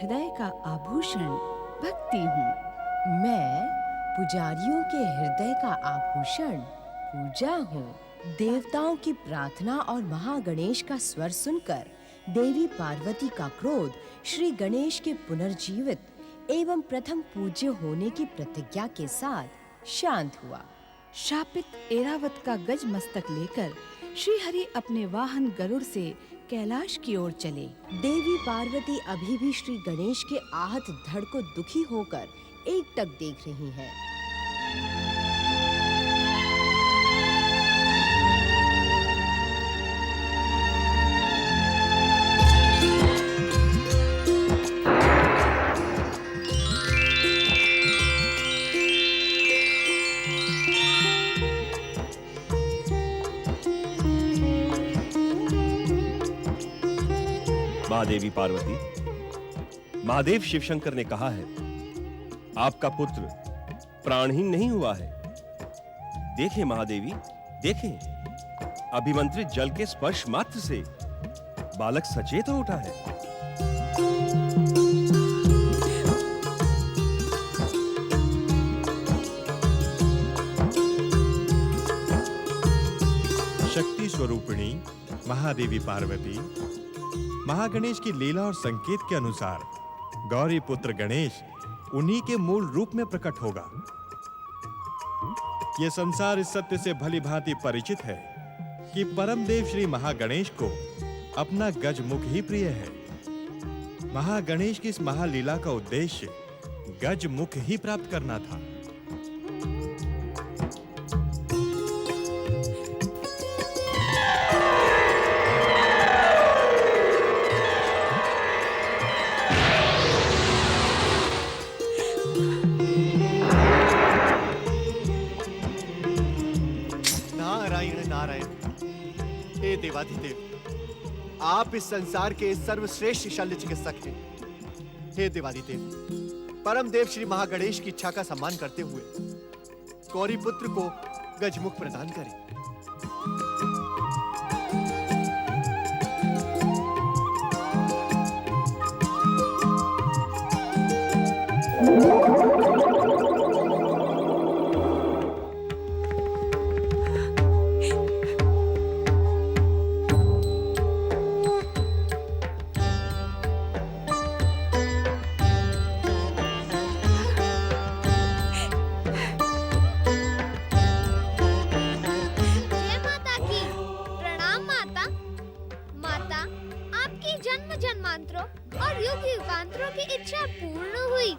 हृदय का आभूषण भक्ति हूँ। मैं पुजारियों के हृदय का आभूषण पूजा हूँ। देवताओं की प्रार्थना और महागणेश का स्वर सुनकर देवी पार्वती का क्रोध श्री गणेश के पुनर्जीवित एवं प्रथम पूज्य होने की प्रतिज्ञा के साथ शांत हुआ। शापित ऐरावत का गज मस्तक लेकर श्री हरि अपने वाहन गरुड़ से कैलाश की ओर चले। देवी पार्वती अभी भी श्री गणेश के आहत धड़ को दुखी होकर एकटक देख रही हैं। महादेवी पार्वती, महादेव शिवशंकर ने कहा है, आपका पुत्र प्राणहीन नहीं हुआ है। देखें महादेवी, देखें, अभिमंत्रित जल के स्पर्श मात्र से बालक सचेत हो उठा है। शक्ति स्वरूपिणी महादेवी पार्वती, महागणेश की लीला और संकेत के अनुसार गौरी पुत्र गणेश उन्हीं के मूल रूप में प्रकट होगा। यह संसार इस सत्य से भली भांति परिचित है कि परम देव श्री महागणेश को अपना गजमुख ही प्रिय है। महागणेश की इस महालीला का उद्देश्य गजमुख ही प्राप्त करना था। हे देवाधिदेव, आप इस संसार के सर्वश्रेष्ठ शल्य चिकित्सक हैं। हे देवाधिदेव, परम देव श्री महागणेश की इच्छा का सम्मान करते हुए गौरी पुत्र को गजमुख प्रदान करें। और युग युगांतरों की इच्छा पूर्ण हुई।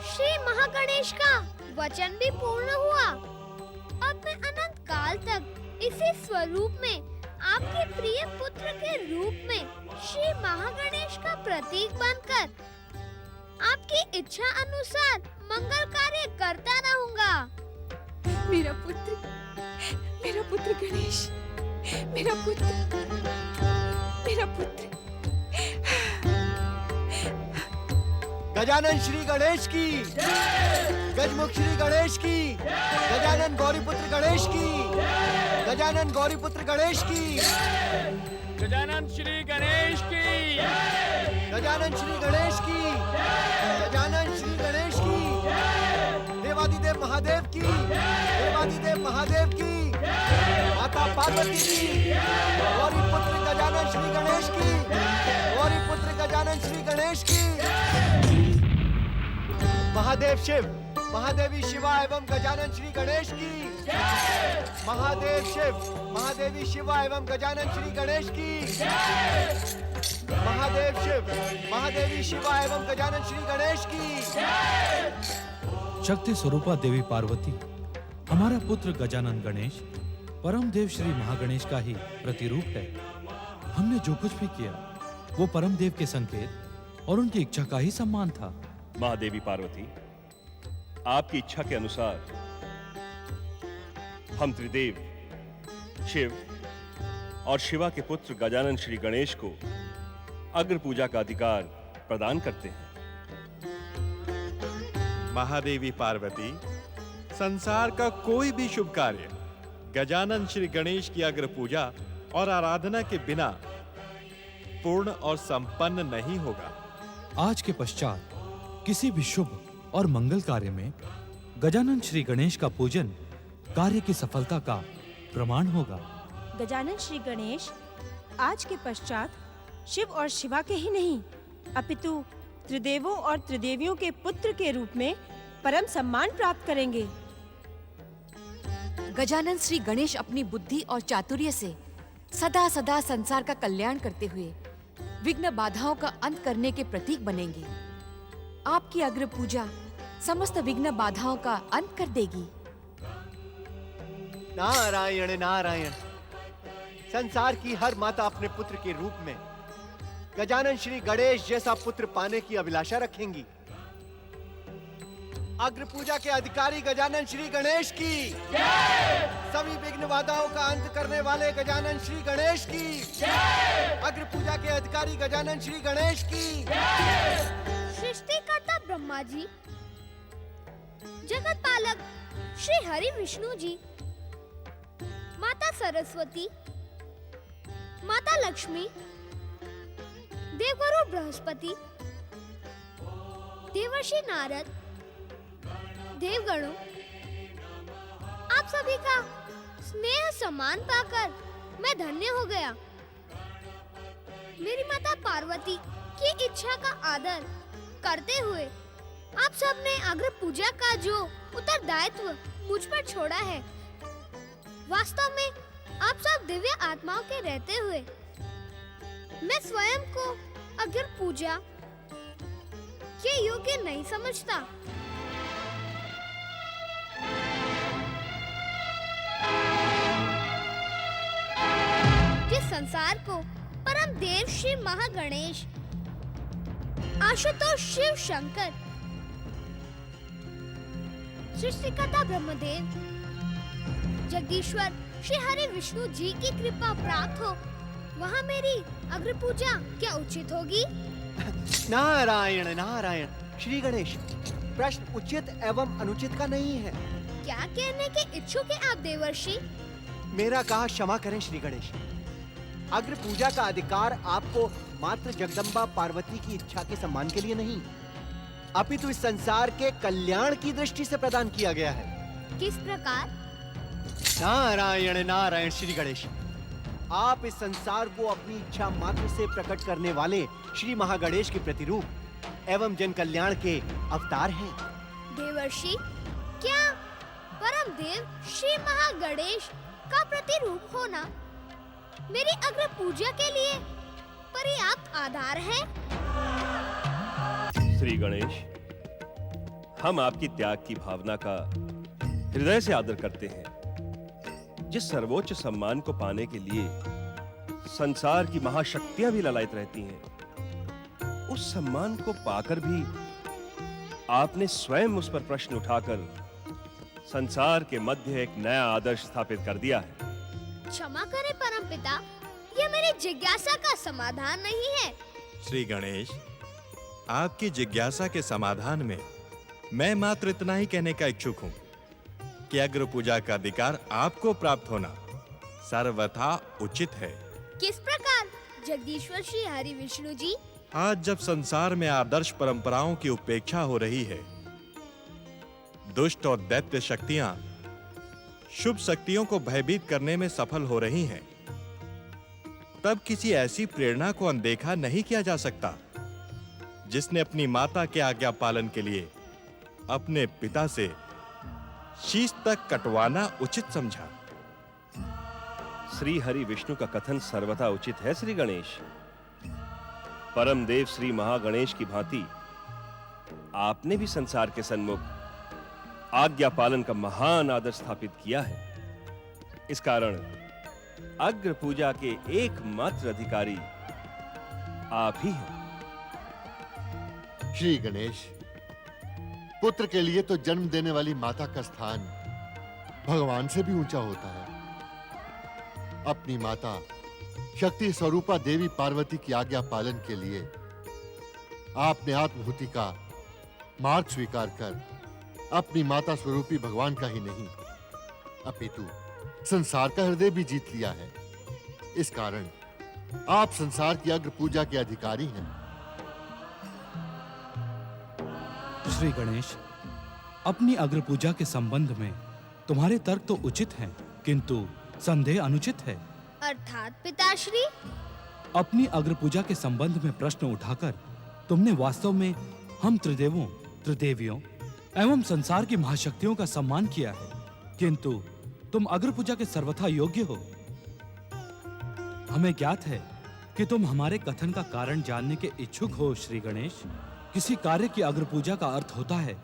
श्री महागणेश का वचन भी पूर्ण हुआ। अब मैं अनंत काल तक इसी स्वरूप में आपके प्रिय पुत्र के रूप में श्री महागणेश का प्रतीक बनकर आपकी इच्छा अनुसार मंगल कार्य करता रहूंगा। मेरा पुत्र गणेश, मेरा पुत्र। गजानन श्री गणेश की, गजमुख श्री गणेश की, गजानन गौरीपुत्र गणेश की, गजानन गौरीपुत्र गणेश की, गजानन श्री गणेश की, गजानन श्री गणेश की, गजानन श्री गणेश की, देवादिदेव महादेव की, देवादिदेव महादेव की, माता पार्वती की, गौरीपुत्र गजानन श्री गणेश की, गौरीपुत्र गजानन श्री गणेश की, महादेव शिव, महादेवी शिवा एवं गजानन श्री गणेश की, महादेव शिव, महादेवी शिवा एवं गजानन श्री गणेश की, महादेव शिव, महादेवी शिवा एवं गजानन श्री गणेश की। शक्ति स्वरूपा देवी पार्वती, हमारा पुत्र गजानन गणेश परम देव श्री महागणेश का ही प्रतिरूप है। हमने जो कुछ भी किया वो परम देव के संकेत और उनकी इच्छा का ही सम्मान था। महादेवी पार्वती, आपकी इच्छा के अनुसार हम त्रिदेव शिव और शिवा के पुत्र गजानन श्री गणेश को अग्र पूजा का अधिकार प्रदान करते हैं। महादेवी पार्वती, संसार का कोई भी शुभ कार्य गजानन श्री गणेश की अग्र पूजा और आराधना के बिना पूर्ण और संपन्न नहीं होगा। आज के पश्चात किसी भी शुभ और मंगल कार्य में गजानन श्री गणेश का पूजन कार्य की सफलता का प्रमाण होगा। गजानन श्री गणेश आज के पश्चात शिव और शिवा के ही नहीं अपितु त्रिदेवों और त्रिदेवियों के पुत्र के रूप में परम सम्मान प्राप्त करेंगे। गजानन श्री गणेश अपनी बुद्धि और चातुर्य से सदा सदा संसार का कल्याण करते हुए विघ्न बाधाओं का अंत करने के प्रतीक बनेंगे। आपकी अग्र पूजा समस्त विघ्न बाधाओं का अंत कर देगी। नारायण नारायण। संसार की हर माता अपने पुत्र के रूप में गजानन श्री गणेश जैसा पुत्र पाने की अभिलाषा रखेंगी। अग्र पूजा के अधिकारी गजानन श्री गणेश की सभी विघ्न बाधाओं का अंत करने वाले गजानन श्री गणेश की अग्र पूजा के अधिकारी गजानन श्री गणेश की सृष्टिकर्ता ब्रह्मा जी, जगत पालक श्री हरि विष्णु जी, माता सरस्वती, माता लक्ष्मी, देवगुरु बृहस्पति, देवर्षि नारद, देवगणों, आप सभी का स्नेह सम्मान पाकर मैं धन्य हो गया। मेरी माता पार्वती की इच्छा का आदर करते हुए आप सब ने अग्र पूजा का जो उत्तरदायित्व मुझ पर छोड़ा है, वास्तव में आप सब दिव्य आत्माओं के रहते हुए मैं स्वयं को अग्र पूजा के योग्य नहीं समझता। जिस संसार को परम देव श्री महागणेश, आशुतोष शिव शंकर, सृष्टिकर्ता ब्रह्मदेव, जगदीश्वर श्री हरि विष्णु जी की कृपा प्राप्त हो, वहाँ मेरी अग्र पूजा क्या उचित होगी? नारायण नारायण। श्री गणेश, प्रश्न उचित एवं अनुचित का नहीं है। क्या कहने के इच्छुक हैं आप देवर्षि? मेरा कहा क्षमा करें श्री गणेश। अग्र पूजा का अधिकार आपको मात्र जगदम्बा पार्वती की इच्छा के सम्मान के लिए नहीं, अपितु इस संसार के कल्याण की दृष्टि से प्रदान किया गया है। किस प्रकार? नारायण नारायण। श्री गणेश, आप इस संसार को अपनी इच्छा मात्र से प्रकट करने वाले श्री महागणेश के प्रतिरूप एवं जन कल्याण के अवतार हैं। देवर्षि, क्या परम देव श्री महागणेश का प्रतिरूप होना मेरी अग्र पूजा के लिए पर्याप्त आधार है? श्री गणेश, हम आपकी त्याग की भावना का हृदय से आदर करते हैं। जिस सर्वोच्च सम्मान को पाने के लिए संसार की महाशक्तियां भी ललायत रहती हैं, उस सम्मान को पाकर भी आपने स्वयं उस पर प्रश्न उठाकर संसार के मध्य एक नया आदर्श स्थापित कर दिया है। क्षमा करें परम पिता, यह मेरी जिज्ञासा का समाधान नहीं है। श्री गणेश, आपकी जिज्ञासा के समाधान में मैं मात्र इतना ही कहने का इच्छुक हूँ कि अग्र पूजा का अधिकार आपको प्राप्त होना सर्वथा उचित है। किस प्रकार जगदीश्वर श्री हरि विष्णु जी? आज जब संसार में आदर्श परंपराओं की उपेक्षा हो रही है, दुष्ट और दैत्य शक्तियां शुभ शक्तियों को भयभीत करने में सफल हो रही हैं, तब किसी ऐसी प्रेरणा को अनदेखा नहीं किया जा सकता जिसने अपनी माता के आज्ञा पालन के लिए अपने पिता से शीश तक कटवाना उचित समझा। श्री हरि विष्णु का कथन सर्वथा उचित है। श्री गणेश, परम देव श्री महागणेश की भांति आपने भी संसार के सन्मुख आज्ञा पालन का महान आदर स्थापित किया है। इस कारण अग्र पूजा के एकमात्र अधिकारी आप ही हैं। श्री गणेश, पुत्र के लिए तो जन्म देने वाली माता का स्थान भगवान से भी ऊंचा होता है। अपनी माता शक्ति स्वरूपा देवी पार्वती की आज्ञा पालन के लिए आपने आत्महुति का मार्ग स्वीकार कर अपनी माता स्वरूपी भगवान का ही नहीं अपितु संसार का हृदय भी जीत लिया है। इस कारण आप संसार की अग्र पूजा के अधिकारी हैं। श्री गणेश, अपनी अग्र पूजा के संबंध में तुम्हारे तर्क तो उचित हैं, किंतु संदेह अनुचित है। अर्थात पिताश्री? अपनी अग्र पूजा के संबंध में प्रश्न उठाकर तुमने वास्तव में हम त्रिदेवों, त्रिदेवियों एवं संसार की महाशक्तियों का सम्मान किया है, किंतु तुम अग्र पूजा के सर्वथा योग्य हो। हमें ज्ञात है कि तुम हमारे कथन का कारण जानने के इच्छुक हो। श्री गणेश, किसी कार्य की अग्र पूजा का अर्थ होता है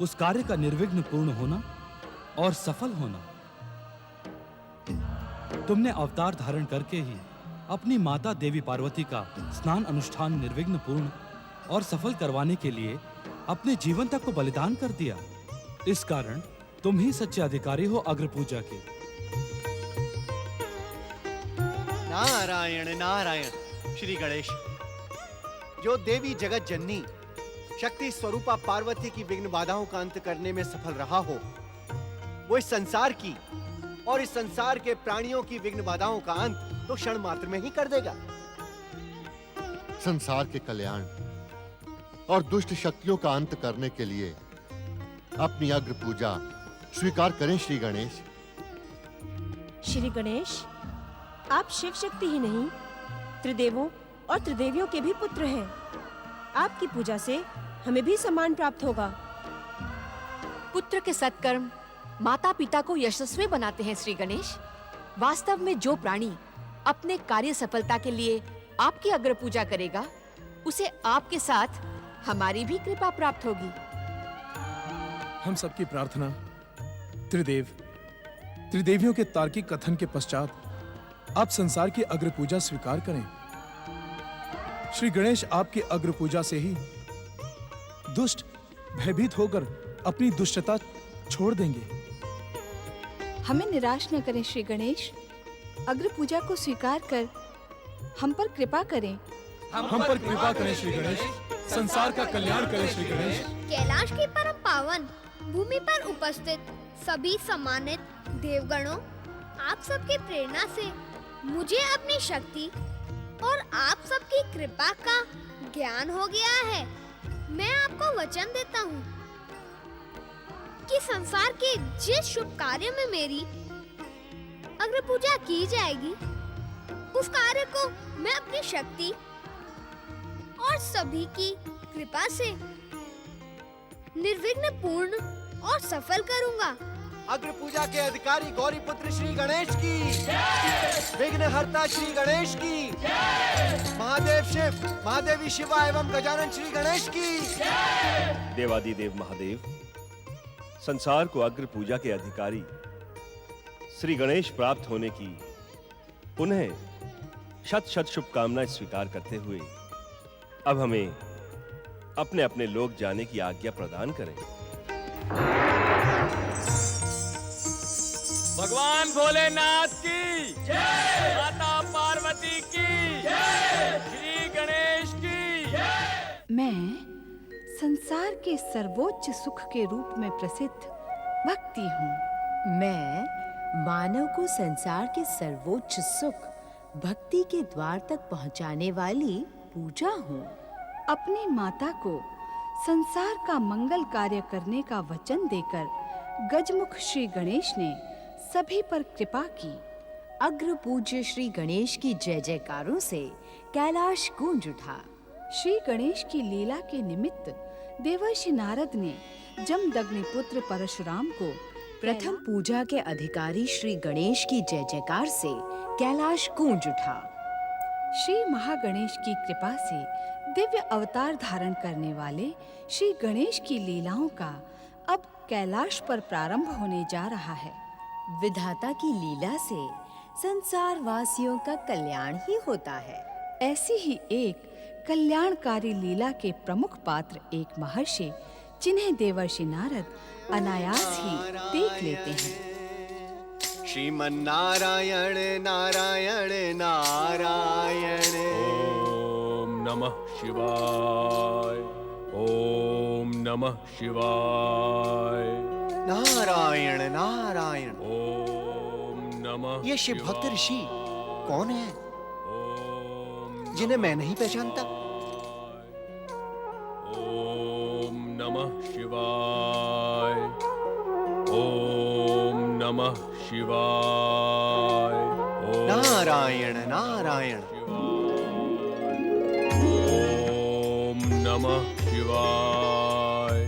उस कार्य का निर्विघ्न पूर्ण होना और सफल होना। तुमने अवतार धारण करके ही अपनी माता देवी पार्वती का स्नान अनुष्ठान निर्विघ्न पूर्ण और सफल करवाने के लिए अपने जीवन तक को बलिदान कर दिया। इस कारण तुम ही सच्चे अधिकारी हो अग्र पूजा के। नारायण नारायण। श्री गणेश, जो देवी जगत जननी शक्ति स्वरूपा पार्वती की विघ्न बाधाओं का अंत करने में सफल रहा हो, वो इस संसार की और इस संसार के प्राणियों की विघ्न बाधाओं का अंत तो क्षण मात्र में ही कर देगा। संसार के कल्याण और दुष्ट शक्तियों का अंत करने के लिए अपनी अग्र पूजा स्वीकार करें श्री गणेश। श्री गणेश, आप शिव शक्ति ही नहीं, त्रिदेवों और त्रिदेवियों के भी पुत्र हैं। आपकी पूजा से हमें भी सम्मान प्राप्त होगा। पुत्र के सत्कर्म माता पिता को यशस्वी बनाते हैं। श्री गणेश, वास्तव में जो प्राणी अपने कार्य सफलता के लिए आपकी अग्र पूजा करेगा, उसे आपके साथ हमारी भी कृपा प्राप्त होगी। हम सबकी प्रार्थना त्रिदेवियों के तार्किक कथन के पश्चात आप संसार की अग्र पूजा स्वीकार करें। श्री गणेश, आपकी अग्र पूजा से ही दुष्ट भयभीत होकर अपनी दुष्टता छोड़ देंगे। हमें निराश न करें श्री गणेश, अग्र पूजा को स्वीकार कर हम पर कृपा करें। हम पर कृपा करें श्री गणेश, संसार का कल्याण करें श्री गणेश। कैलाश की परम पावन भूमि पर उपस्थित सभी सम्मानित देवगणों, आप सबकी प्रेरणा से मुझे अपनी शक्ति और आप सबकी कृपा का ज्ञान हो गया है। मैं आपको वचन देता हूँ कि संसार के जिस शुभ कार्य में मेरी अग्र पूजा की जाएगी, उस कार्य को मैं अपनी शक्ति और सभी की कृपा से निर्विघ्न पूर्ण और सफल करूंगा। अग्र पूजा के अधिकारी गौरी पुत्र श्री गणेश की, विघ्न हरता श्री गणेश की, महादेव शिव, महादेवी शिवा एवं गजानन श्री गणेश की। देवादिदेव महादेव, संसार को अग्र पूजा के अधिकारी श्री गणेश प्राप्त होने की पुनः शत शत शुभकामनाएं स्वीकार करते हुए अब हमें अपने अपने लोक जाने की आज्ञा प्रदान करें। भगवान भोलेनाथ की जय, माता पार्वती की जय, श्री गणेश की। मैं संसार के सर्वोच्च सुख के रूप में प्रसिद्ध भक्ति हूँ। मैं मानव को संसार के सर्वोच्च सुख भक्ति के द्वार तक पहुंचाने वाली पूजा हूँ। अपनी माता को संसार का मंगल कार्य करने का वचन देकर गजमुख श्री गणेश ने सभी पर कृपा की। अग्र पूज्य श्री गणेश की जय जयकारों से कैलाश गूंज उठा। श्री गणेश की लीला के निमित्त देवर्षि नारद ने जमदग्नि पुत्र परशुराम को प्रथम पूजा के अधिकारी श्री गणेश की जय जयकार से कैलाश गूंज उठा। श्री महागणेश की कृपा से दिव्य अवतार धारण करने वाले श्री गणेश की लीलाओं का अब कैलाश पर प्रारंभ होने जा रहा है। विधाता की लीला से संसार वासियों का कल्याण ही होता है। ऐसी ही एक कल्याणकारी लीला के प्रमुख पात्र एक महर्षि, जिन्हें देवर्षि नारद अनायास ही देख लेते हैं। श्रीमन नारायण नारायण नारायण। ओम नमः शिवाय, ओम नमः शिवाय। नारायण नारायण। ओम नमः। ये शिव भक्त ऋषि कौन है जिन्हें मैं नहीं पहचानता? ओम नमः नमः शिवाय। ओम नमः शिवाय। ओम नारायण नारायण। ओम नमः शिवाय।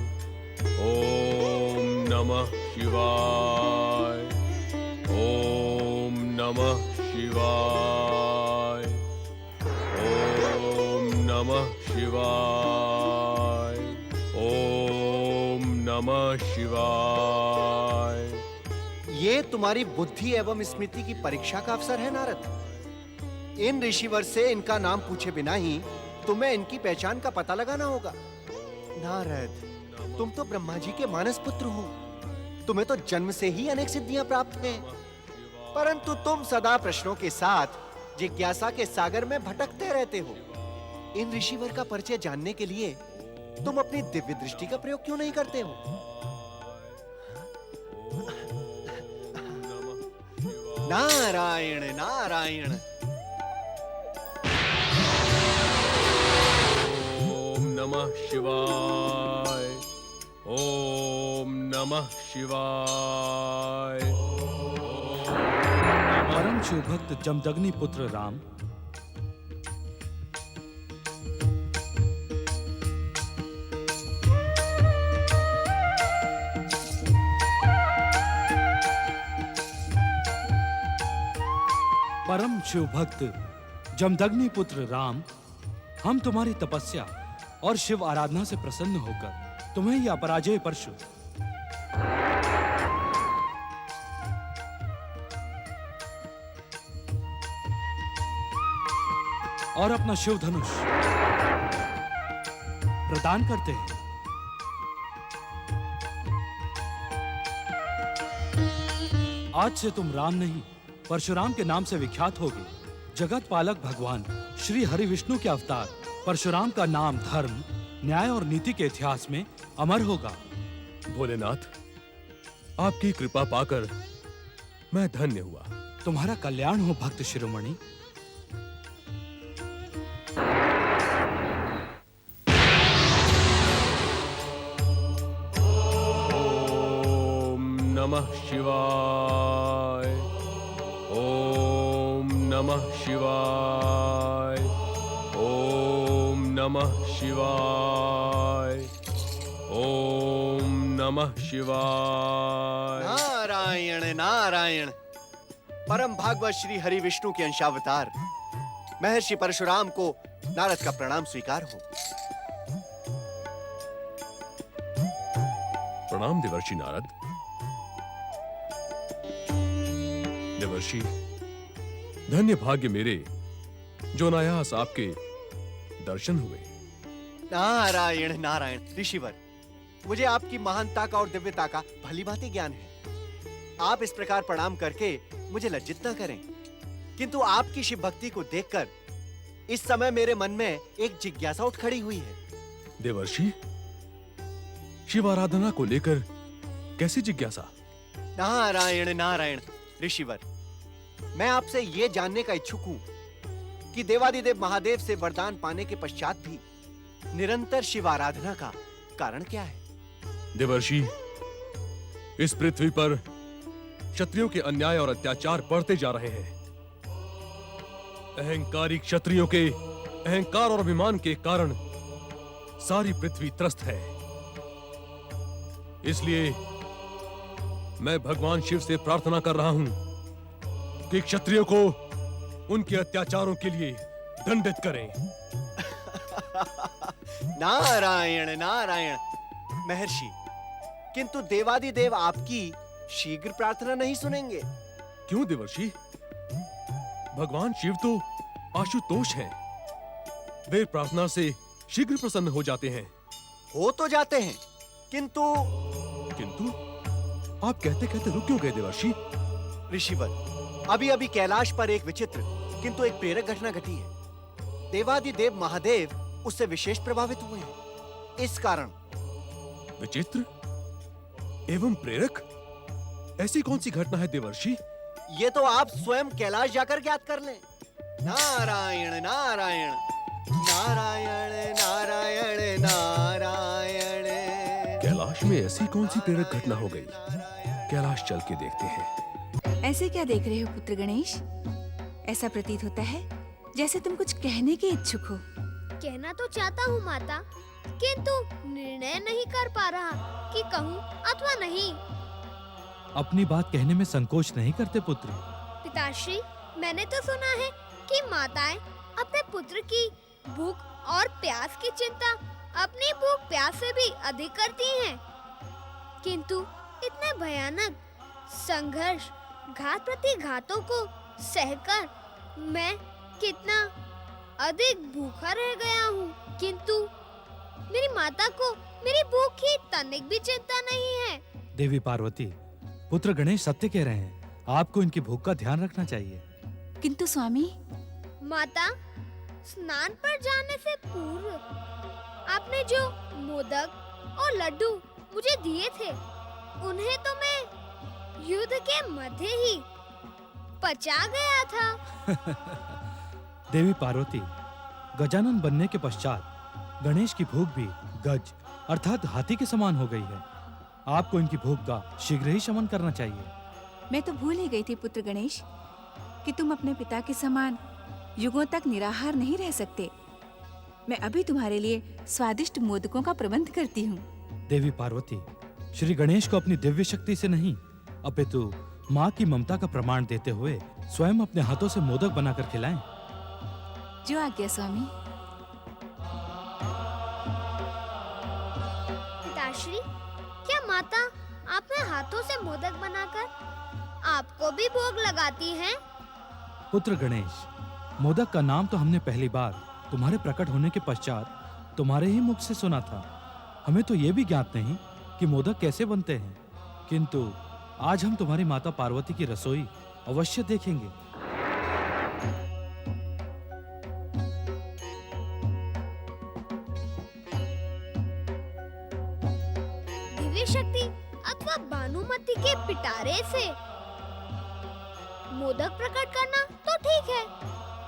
ओम नमः शिवाय। ओम नमः शिवाय। ओम नमः शिवाय। ओम नमः शिवाय। ये तुम्हारी बुद्धि एवं स्मृति की परीक्षा का अवसर है नारद। इन ऋषिवर से इनका नाम पूछे बिना ही तुम्हें इनकी पहचान का पता लगाना होगा। नारद, तुम तो ब्रह्मा जी के मानस पुत्र हो। तुम्हें तो जन्म से ही अनेक सिद्धियां प्राप्त हैं, परंतु तुम सदा प्रश्नों के साथ जिज्ञासा के सागर में भटकते रहते हो। इन ऋषिवर का परिचय जानने के लिए तुम अपनी दिव्य दृष्टि का प्रयोग क्यों नहीं करते हो? नारायण नारायण। ओम नमः शिवाय। ओम नमः शिवाय। परम शिव भक्त जमदग्नि पुत्र राम परम शिव भक्त जमदग्नि पुत्र राम, हम तुम्हारी तपस्या और शिव आराधना से प्रसन्न होकर तुम्हें यह अपराजेय परशु और अपना शिव धनुष प्रदान करते हैं। आज से तुम राम नहीं परशुराम के नाम से विख्यात होगे। जगत पालक भगवान श्री हरि विष्णु के अवतार परशुराम का नाम धर्म, न्याय और नीति के इतिहास में अमर होगा। भोलेनाथ, आपकी कृपा पाकर मैं धन्य हुआ। तुम्हारा कल्याण हो भक्त शिरोमणि। ओम नमः शिवाय। ओम नमः शिवाय। ओम नमः शिवाय। ओम नमः शिवाय। नारायण नारायण। परम भागवत श्री हरि विष्णु के अंशावतार महर्षि परशुराम को नारद का प्रणाम स्वीकार हो। प्रणाम देवर्षि नारद। देवर्षि, धन्य भाग्य मेरे जो अनायास आपके दर्शन हुए। नारायण नारायण। ऋषिवर, मुझे आपकी महानता का और दिव्यता का भली भांति ज्ञान है। आप इस प्रकार प्रणाम करके मुझे लज्जित न करें, किंतु आपकी शिव भक्ति को देखकर इस समय मेरे मन में एक जिज्ञासा उठ खड़ी हुई है। देवर्षि, शिव आराधना को लेकर कैसी जिज्ञासा? नारायण नारायण। ऋषिवर, मैं आपसे ये जानने का इच्छुक हूं कि देवादिदेव महादेव से वरदान पाने के पश्चात भी निरंतर शिव आराधना का कारण क्या है? देवर्षि, इस पृथ्वी पर क्षत्रियों के अन्याय और अत्याचार बढ़ते जा रहे हैं। अहंकारी क्षत्रियों के अहंकार और अभिमान के कारण सारी पृथ्वी त्रस्त है। इसलिए मैं भगवान शिव से प्रार्थना कर रहा हूं कि क्षत्रियों को उनके अत्याचारों के लिए दंडित करें। नारायण नारायण। महर्षि, किंतु देवादिदेव आपकी शीघ्र प्रार्थना नहीं सुनेंगे। क्यों देवर्षि? भगवान शिव तो आशुतोष हैं। वे प्रार्थना से शीघ्र प्रसन्न हो जाते हैं। हो तो जाते हैं, किंतु आप कहते कहते रुक क्यों गए देवर्षि? ऋषिवर, अभी अभी कैलाश पर एक विचित्र किंतु एक प्रेरक घटना घटी है। देवादिदेव महादेव उससे विशेष प्रभावित हुए हैं। इस कारण विचित्र एवं प्रेरक? ऐसी कौन सी घटना है देवर्षि? ये तो आप स्वयं कैलाश जाकर ज्ञात कर लें। नारायण नारायण। नारायण नारायण नारायण। ऐसी कौन सी प्रेरक घटना हो गई? कैलाश चल के देखते हैं। ऐसे क्या देख रहे हो पुत्र गणेश? ऐसा प्रतीत होता है जैसे तुम कुछ कहने के इच्छुक हो। कहना तो चाहता हूँ माता, किंतु निर्णय नहीं कर पा रहा कि कहूँ अथवा नहीं। अपनी बात कहने में संकोच नहीं करते पुत्र। पिताश्री, मैंने तो सुना है कि माताएं अपने पुत्र की भूख और प्यास की चिंता अपनी भूख प्यास से भी अधिक करती हैं। किंतु इतने भयानक संघर्ष, घात प्रति घातों को सहकर मैं कितना अधिक भूखा रह गया हूँ, किंतु मेरी माता को मेरी भूख की तनिक भी चिंता नहीं है। देवी पार्वती, पुत्र गणेश सत्य कह रहे हैं। आपको इनकी भूख का ध्यान रखना चाहिए। किंतु स्वामी, माता, स्नान पर जाने से पूर्व आपने जो मोदक और लड्डू मुझे दिए थे, उन्हें तो मैं युद्ध के मध्य ही पचा गया था। देवी पार्वती, गजानन बनने के पश्चात गणेश की भूख भी गज अर्थात हाथी के समान हो गई है। आपको इनकी भूख का शीघ्र ही शमन करना चाहिए। मैं तो भूल ही गई थी पुत्र गणेश कि तुम अपने पिता के समान युगों तक निराहार नहीं रह सकते। मैं अभी तुम्हारे लिए स्वादिष्ट मोदकों का प्रबंध करती हूँ। देवी पार्वती, श्री गणेश को अपनी दिव्य शक्ति से नहीं अपितु माँ की ममता का प्रमाण देते हुए स्वयं अपने हाथों से मोदक बनाकर खिलाएं। जो आज्ञा स्वामी। पिताश्री, क्या माता अपने हाथों से मोदक बनाकर आपको भी भोग लगाती हैं? पुत्र गणेश, मोदक का नाम तो हमने पहली बार तुम्हारे प्रकट होने के पश्चात तुम्हारे ही मुख से सुना था। हमें तो ये भी ज्ञात नहीं कि मोदक कैसे बनते हैं, किंतु आज हम तुम्हारी माता पार्वती की रसोई अवश्य देखेंगे। दिव्य शक्ति अथवा भानुमति के पिटारे से मोदक प्रकट करना तो ठीक है,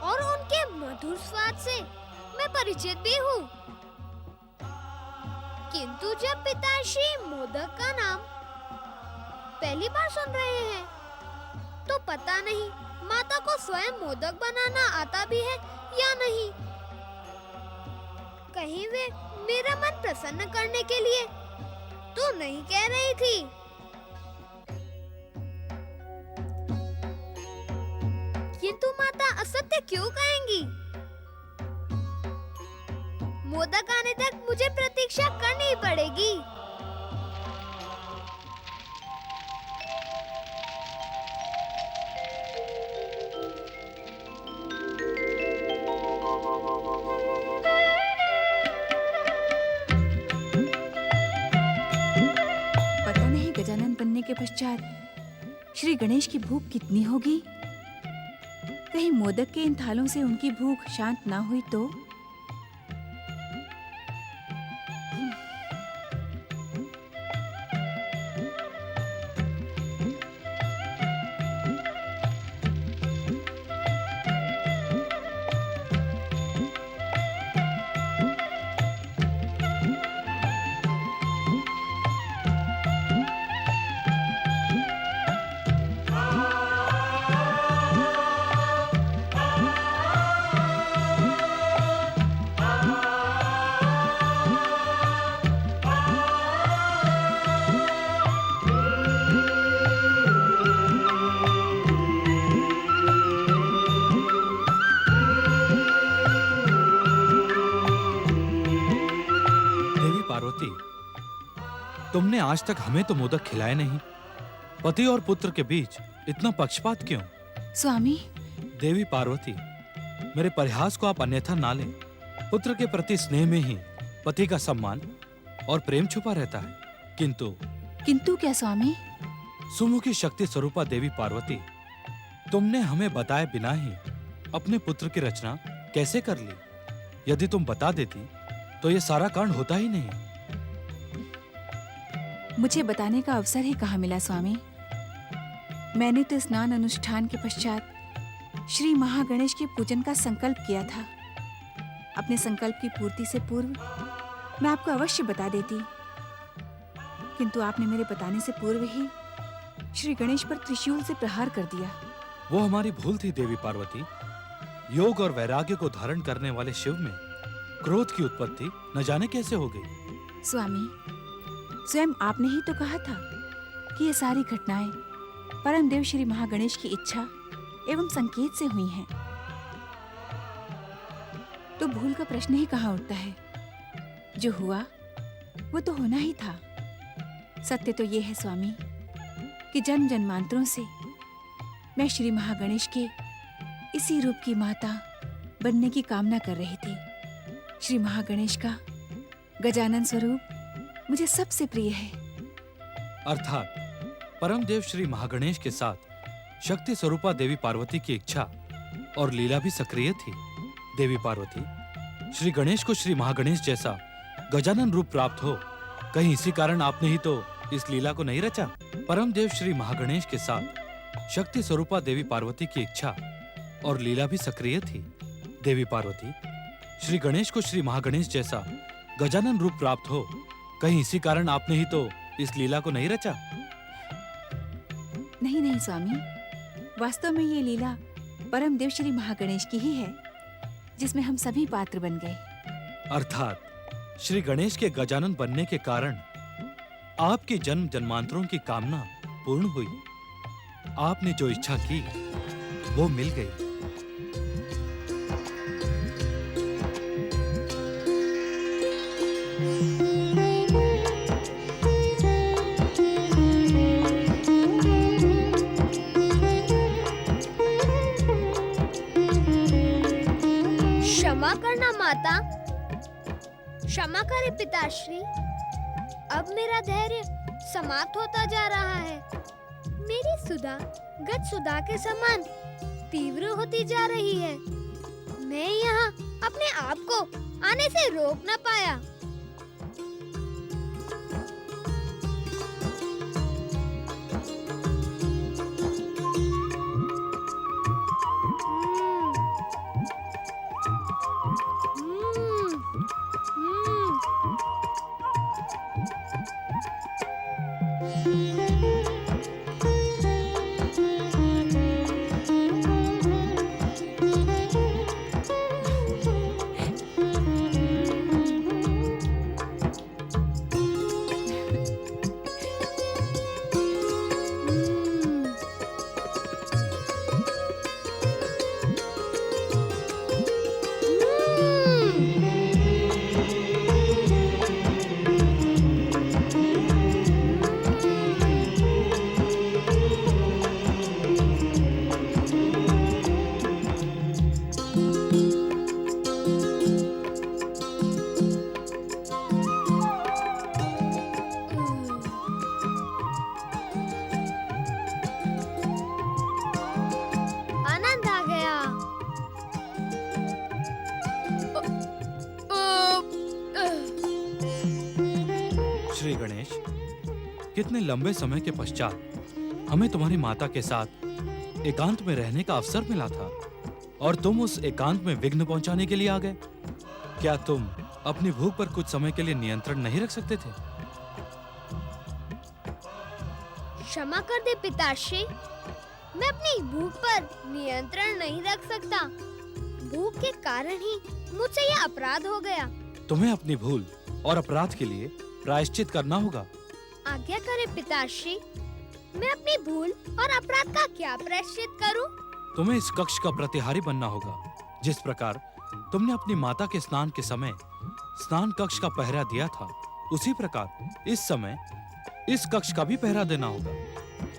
और उनके मधुर स्वाद से मैं परिचित भी हूँ, किंतु जब पिताश्री मोदक का नाम पहली बार सुन रहे हैं, तो पता नहीं माता को स्वयं मोदक बनाना आता भी है या नहीं। कहीं वे मेरा मन प्रसन्न करने के लिए तो नहीं कह रही थी। किंतु माता असत्य क्यों कहेंगी? मोदक आने तक मुझे प्रतीक्षा करनी पड़ेगी। पता नहीं गजानन बनने के पश्चात श्री गणेश की भूख कितनी होगी। कहीं मोदक के इन थालों से उनकी भूख शांत ना हुई तो। तुमने आज तक हमें तो मोदक खिलाए नहीं। पति और पुत्र के बीच इतना पक्षपात क्यों? स्वामी, देवी पार्वती, मेरे परिहास को आप अन्यथा ना लें। पुत्र के प्रति स्नेह में ही पति का सम्मान और प्रेम छुपा रहता है। किंतु क्या स्वामी? सुमुखी शक्ति स्वरूपा देवी पार्वती, तुमने हमें बताए बिना ही अपने पुत्र की रचना कैसे कर ली? यदि तुम बता देती तो ये सारा कांड होता ही नहीं। मुझे बताने का अवसर ही कहाँ मिला स्वामी। मैंने तो स्नान अनुष्ठान के पश्चात श्री महागणेश के पूजन का संकल्प किया था। अपने संकल्प की पूर्ति से पूर्व मैं आपको अवश्य बता देती, किंतु आपने मेरे बताने से पूर्व ही श्री गणेश पर त्रिशूल से प्रहार कर दिया। वो हमारी भूल थी देवी पार्वती। योग और वैराग्य को धारण करने वाले शिव में क्रोध की उत्पत्ति न जाने कैसे हो गई। स्वामी, स्वयं आपने ही तो कहा था कि ये सारी घटनाएं परम देव श्री महागणेश की इच्छा एवं संकेत से हुई हैं। तो भूल का प्रश्न ही कहाँ उठता है। जो हुआ वो तो होना ही था। सत्य तो ये है स्वामी कि जन्म जन्मांतरों से मैं श्री महागणेश के इसी रूप की माता बनने की कामना कर रही थी। श्री महागणेश का गजानन स्वरूप मुझे सबसे प्रिय है। अर्थात परम देव श्री महागणेश के साथ शक्ति स्वरूपा देवी पार्वती की इच्छा और लीला भी सक्रिय थी। देवी पार्वती, श्री गणेश को श्री महागणेश जैसा गजानन रूप प्राप्त हो, कहीं इसी कारण आपने ही तो इस लीला को नहीं रचा। परम देव श्री महागणेश के साथ शक्ति स्वरूपा देवी पार्वती की इच्छा और लीला भी सक्रिय थी। देवी पार्वती, श्री गणेश को श्री महागणेश जैसा गजानन रूप प्राप्त हो, कहीं इसी कारण आपने ही तो इस लीला को नहीं रचा। नहीं नहीं स्वामी, वास्तव में ये लीला परम देव श्री महागणेश की ही है, जिसमें हम सभी पात्र बन गए। अर्थात श्री गणेश के गजानन बनने के कारण आपकी जन्म जन्मांतरों की कामना पूर्ण हुई। आपने जो इच्छा की वो मिल गई। क्षमा करना माता, क्षमा करे पिताश्री। अब मेरा धैर्य समाप्त होता जा रहा है। मेरी सुधा गज सुधा के समान तीव्र होती जा रही है। मैं यहाँ अपने आप को आने से रोक न पाया। श्री गणेश, कितने लंबे समय के पश्चात हमें तुम्हारी माता के साथ एकांत में रहने का अवसर मिला था और तुम उस एकांत में विघ्न पहुंचाने के लिए आ गए। क्या तुम अपनी भूख पर कुछ समय के लिए नियंत्रण नहीं रख सकते थे? क्षमा कर दे पिताश्री, मैं अपनी भूख पर नियंत्रण नहीं रख सकता। भूख के कारण ही मुझसे यह अपराध हो गया। तुम्हें अपनी भूल और अपराध के लिए प्रायश्चित करना होगा। आज्ञा करे पिताश्री, मैं अपनी भूल और अपराध का क्या प्रायश्चित करूं? तुम्हें इस कक्ष का प्रतिहारी बनना होगा। जिस प्रकार तुमने अपनी माता के स्नान के समय स्नान कक्ष का पहरा दिया था, उसी प्रकार इस समय इस कक्ष का भी पहरा देना होगा।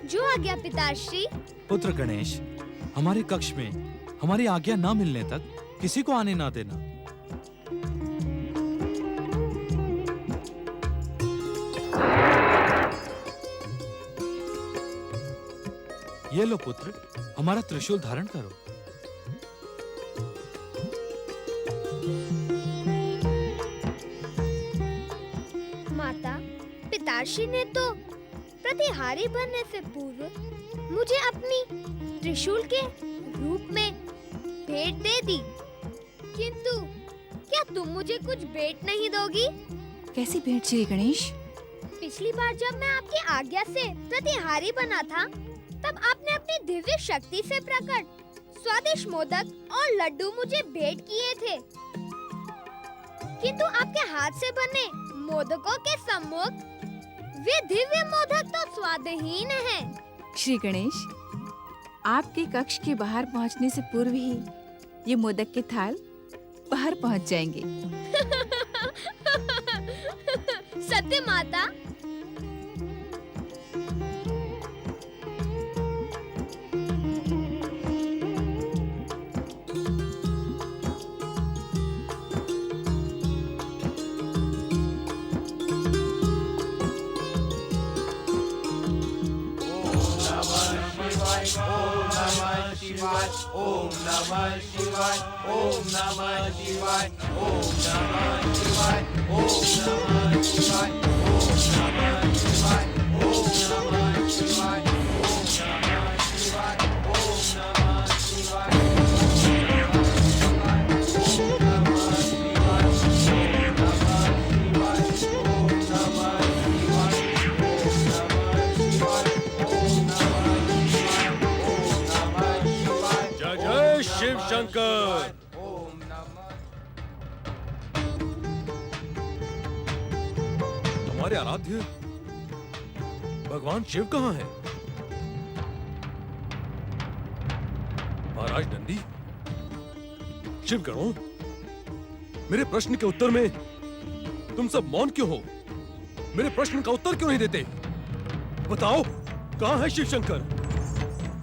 जो आज्ञा पिताश्री। पुत्र गणेश, हमारे कक्ष में हमारी आज्ञा न मिलने तक किसी को आने ना देना। ये लो पुत्र, हमारा त्रिशूल धारण करो। माता, पिताश्री ने तो प्रतिहारी बनने से पूर्व मुझे अपनी त्रिशूल के रूप में भेंट दे दी, किंतु क्या तुम मुझे कुछ भेंट नहीं दोगी? कैसी भेंट श्री गणेश? पिछली बार जब मैं आपकी आज्ञा से प्रतिहारी बना था, तब आपने अपनी दिव्य शक्ति से प्रकट स्वादिष्ट मोदक और लड्डू मुझे भेंट किए थे, किंतु आपके हाथ से बने मोदकों के सम्मुख वे दिव्य मोदक तो स्वादहीन हैं। श्री गणेश, आपके कक्ष के बाहर पहुंचने से पूर्व ही ये मोदक के थाल बाहर पहुंच जाएंगे। सत्य माता। जय जय शिव शंकर। हमारे आराध्य भगवान शिव कहाँ हैं? महाराज नंदी, शिव गणों, मेरे प्रश्न के उत्तर में तुम सब मौन क्यों हो? मेरे प्रश्न का उत्तर क्यों नहीं देते? बताओ, कहाँ है शिव शंकर?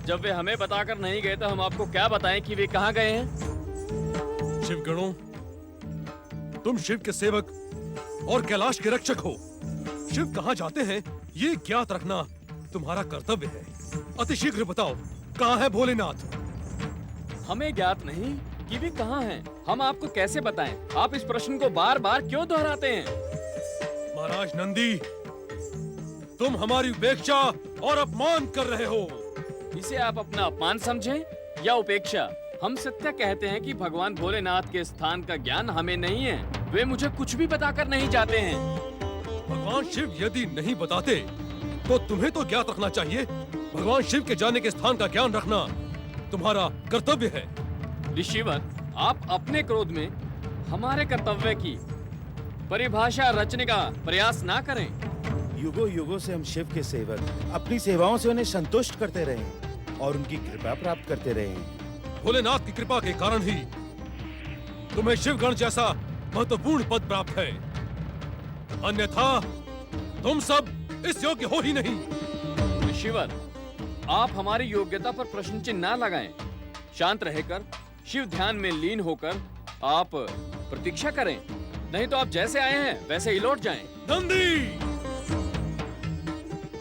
जब वे हमें बताकर नहीं गए तो हम आपको क्या बताएं कि वे कहाँ गए हैं? शिव गणों, तुम शिव के सेवक और कैलाश के रक्षक हो। शिव कहाँ जाते हैं ये ज्ञात रखना तुम्हारा कर्तव्य है। अतिशीघ्र बताओ, कहाँ है भोलेनाथ? हमें ज्ञात नहीं कि वे कहाँ हैं। हम आपको कैसे बताएं? आप इस प्रश्न को बार बार क्यों दोहराते हैं? महाराज नंदी, तुम हमारी उपेक्षा और अपमान कर रहे हो। इसे आप अपना अपमान समझें या उपेक्षा? हम सत्य कहते हैं कि भगवान भोलेनाथ के स्थान का ज्ञान हमें नहीं है। वे मुझे कुछ भी बताकर नहीं जाते हैं। भगवान शिव यदि नहीं बताते तो तुम्हें तो ज्ञात रखना चाहिए। भगवान शिव के जाने के स्थान का ज्ञान रखना तुम्हारा कर्तव्य है। ऋषिवर, आप अपने क्रोध में हमारे कर्तव्य की परिभाषा रचने का प्रयास ना करें। युगों युगों से हम शिव के सेवक अपनी सेवाओं से उन्हें संतुष्ट करते रहे और उनकी कृपा प्राप्त करते रहे। भोलेनाथ की कृपा के कारण ही तुम्हें शिवगण जैसा महत्वपूर्ण पद प्राप्त है, अन्यथा तुम सब इस योग्य हो ही नहीं। ऋषिवर, आप हमारी योग्यता पर प्रश्न चिन्ह न लगाएं। शांत रहकर शिव ध्यान में लीन होकर आप प्रतीक्षा करें, नहीं तो आप जैसे आए हैं वैसे ही लौट जाएं। नंदी,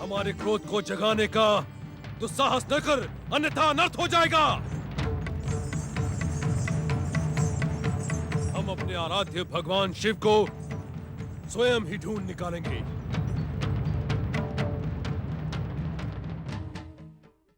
हमारे क्रोध को जगाने का दुस्साहस न कर, अन्यथा अनर्थ हो जाएगा। हम अपने आराध्य भगवान शिव को स्वयं ही ढूंढ निकालेंगे।